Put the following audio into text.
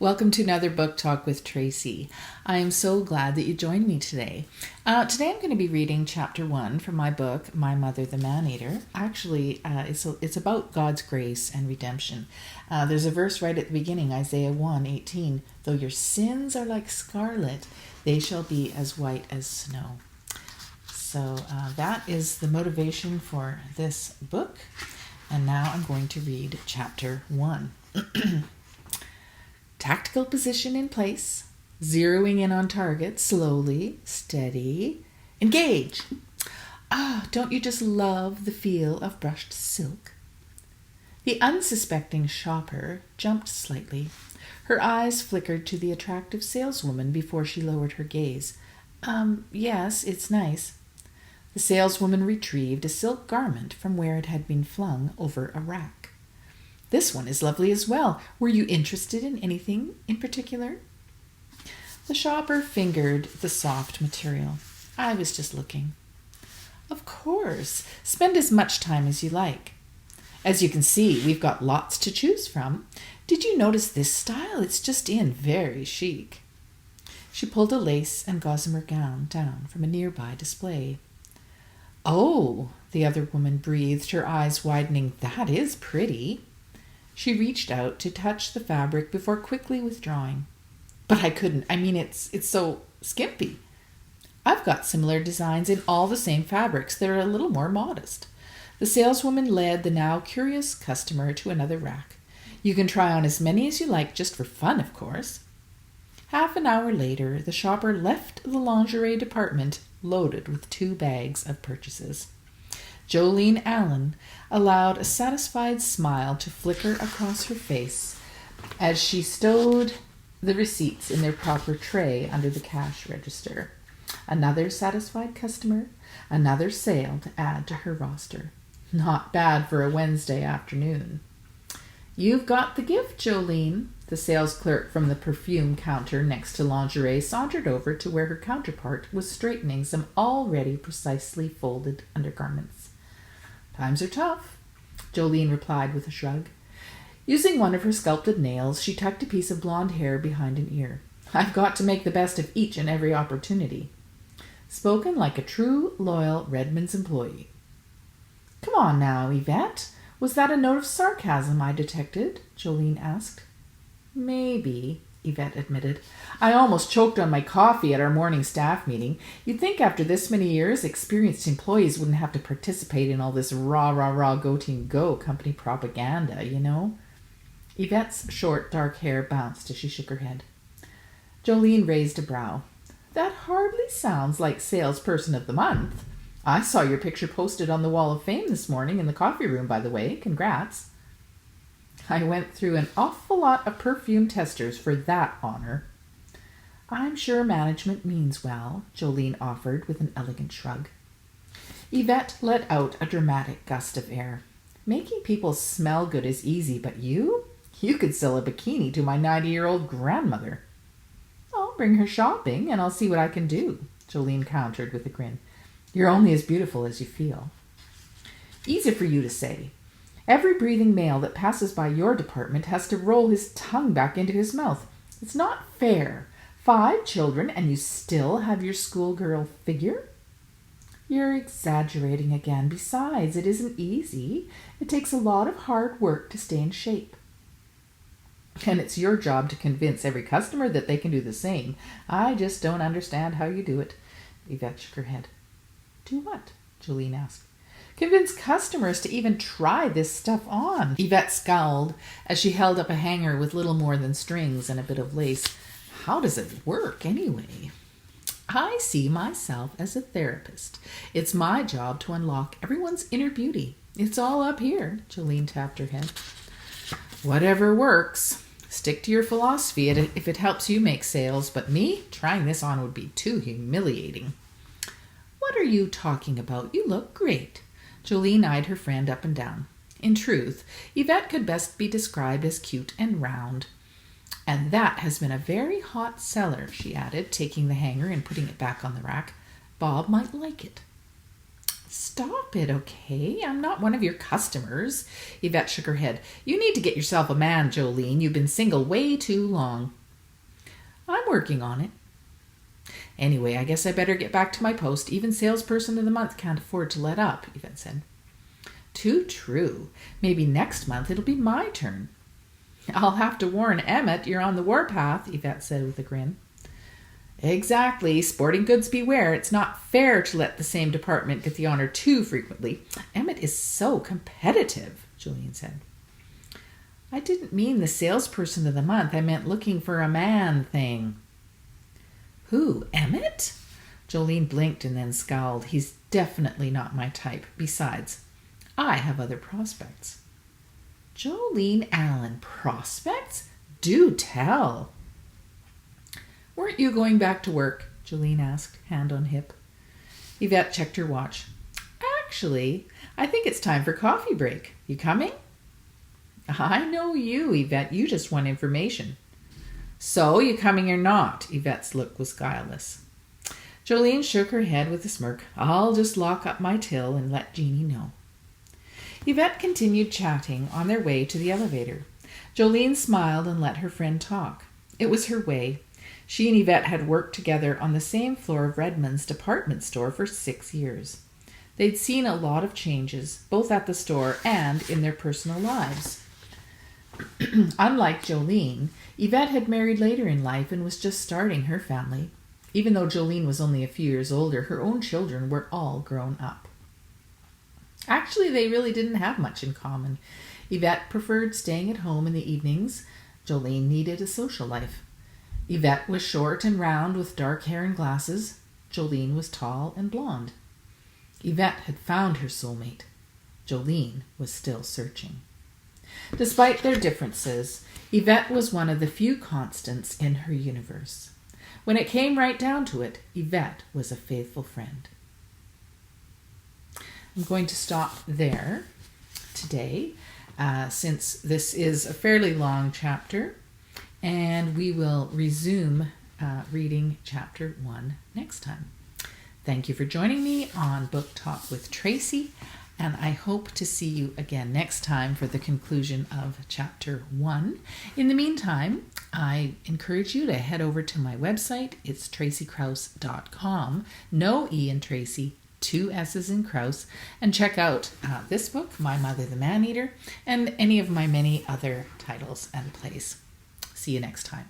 Welcome to another book talk with Tracy. I am so glad that you joined me today. Today I'm going to be reading chapter 1 from my book, My Mother the Man-Eater. Actually, it's about God's grace and redemption. There's a verse right at the beginning, Isaiah 1:18. Though your sins are like scarlet, they shall be as white as snow. So that is the motivation for this book. And now I'm going to read chapter 1. Tactical position in place, zeroing in on target, slowly, steady, engage. Don't you just love the feel of brushed silk? The unsuspecting shopper jumped slightly. Her eyes flickered to the attractive saleswoman before she lowered her gaze. Yes, it's nice. The saleswoman retrieved a silk garment from where it had been flung over a rack. This one is lovely as well. Were you interested in anything in particular? The shopper fingered the soft material. I was just looking. Of course. Spend as much time as you like. As you can see, we've got lots to choose from. Did you notice this style? It's just in very chic. She pulled a lace and gossamer gown down from a nearby display. Oh, the other woman breathed, her eyes widening. That is pretty. She reached out to touch the fabric before quickly withdrawing. But I couldn't. It's so skimpy. I've got similar designs in all the same fabrics that are a little more modest. The saleswoman led the now curious customer to another rack. You can try on as many as you like, just for fun, of course. Half an hour later, the shopper left the lingerie department loaded with 2 bags of purchases. Jolene Allen allowed a satisfied smile to flicker across her face as she stowed the receipts in their proper tray under the cash register. Another satisfied customer, another sale to add to her roster. Not bad for a Wednesday afternoon. You've got the gift, Jolene. The sales clerk from the perfume counter next to lingerie sauntered over to where her counterpart was straightening some already precisely folded undergarments. Times are tough, Jolene replied with a shrug. Using one of her sculpted nails, she tucked a piece of blonde hair behind an ear. I've got to make the best of each and every opportunity. Spoken like a true, loyal Redmond's employee. Come on now, Yvette. Was that a note of sarcasm I detected? Jolene asked. Maybe, Yvette admitted. I almost choked on my coffee at our morning staff meeting. You'd think after this many years, experienced employees wouldn't have to participate in all this rah, go team go company propaganda, you know? Yvette's short, dark hair bounced as she shook her head. Jolene raised a brow. That hardly sounds like salesperson of the month. I saw your picture posted on the Wall of Fame this morning in the coffee room, by the way. Congrats. I went through an awful lot of perfume testers for that honor. I'm sure management means well, Jolene offered with an elegant shrug. Yvette let out a dramatic gust of air. Making people smell good is easy, but you? You could sell a bikini to my 90-year-old grandmother. I'll bring her shopping and I'll see what I can do, Jolene countered with a grin. You're only as beautiful as you feel. Easy for you to say. Every breathing male that passes by your department has to roll his tongue back into his mouth. It's not fair. 5 children and you still have your schoolgirl figure? You're exaggerating again. Besides, it isn't easy. It takes a lot of hard work to stay in shape. And it's your job to convince every customer that they can do the same. I just don't understand how you do it. Yvette shook her head. Do what? Jolene asked. Convince customers to even try this stuff on. Yvette scowled as she held up a hanger with little more than strings and a bit of lace. How does it work anyway? I see myself as a therapist. It's my job to unlock everyone's inner beauty. It's all up here. Jolene tapped her head. Whatever works. Stick to your philosophy if it helps you make sales, but me, trying this on would be too humiliating. What are you talking about? You look great. Jolene eyed her friend up and down. In truth, Yvette could best be described as cute and round. And that has been a very hot seller, she added, taking the hanger and putting it back on the rack. Bob might like it. Stop it, okay? I'm not one of your customers. Yvette shook her head. You need to get yourself a man, Jolene. You've been single way too long. I'm working on it. Anyway, I guess I better get back to my post. Even salesperson of the month can't afford to let up, Yvette said. Too true. Maybe next month it'll be my turn. I'll have to warn Emmett you're on the warpath, Yvette said with a grin. Exactly. Sporting goods beware. It's not fair to let the same department get the honor too frequently. Emmett is so competitive, Jolene said. I didn't mean the salesperson of the month. I meant looking for a man thing. Who, Emmett? Jolene blinked and then scowled. He's definitely not my type. Besides, I have other prospects. Jolene Allen, prospects? Do tell. Weren't you going back to work? Jolene asked, hand on hip. Yvette checked her watch. Actually, I think it's time for coffee break. You coming? I know you, Yvette. You just want information. So, you coming or not? Yvette's look was guileless. Jolene shook her head with a smirk. I'll just lock up my till and let Jeanie know. Yvette continued chatting on their way to the elevator. Jolene smiled and let her friend talk. It was her way. She and Yvette had worked together on the same floor of Redmond's department store for 6 years. They'd seen a lot of changes, both at the store and in their personal lives. Unlike Jolene, Yvette had married later in life and was just starting her family. Even though Jolene was only a few years older, her own children were all grown up. Actually, they really didn't have much in common. Yvette preferred staying at home in the evenings. Jolene needed a social life. Yvette was short and round with dark hair and glasses. Jolene was tall and blonde. Yvette had found her soulmate. Jolene was still searching. Despite their differences, Yvette was one of the few constants in her universe. When it came right down to it, Yvette was a faithful friend. I'm going to stop there today, since this is a fairly long chapter, and we will resume reading chapter 1 next time. Thank you for joining me on Book Talk with Tracy, and I hope to see you again next time for the conclusion of chapter 1. In the meantime, I encourage you to head over to my website. It's tracykrause.com. No E in Tracy, 2 S's in Krause, and check out this book, My Mother the Man-Eater, and any of my many other titles and plays. See you next time.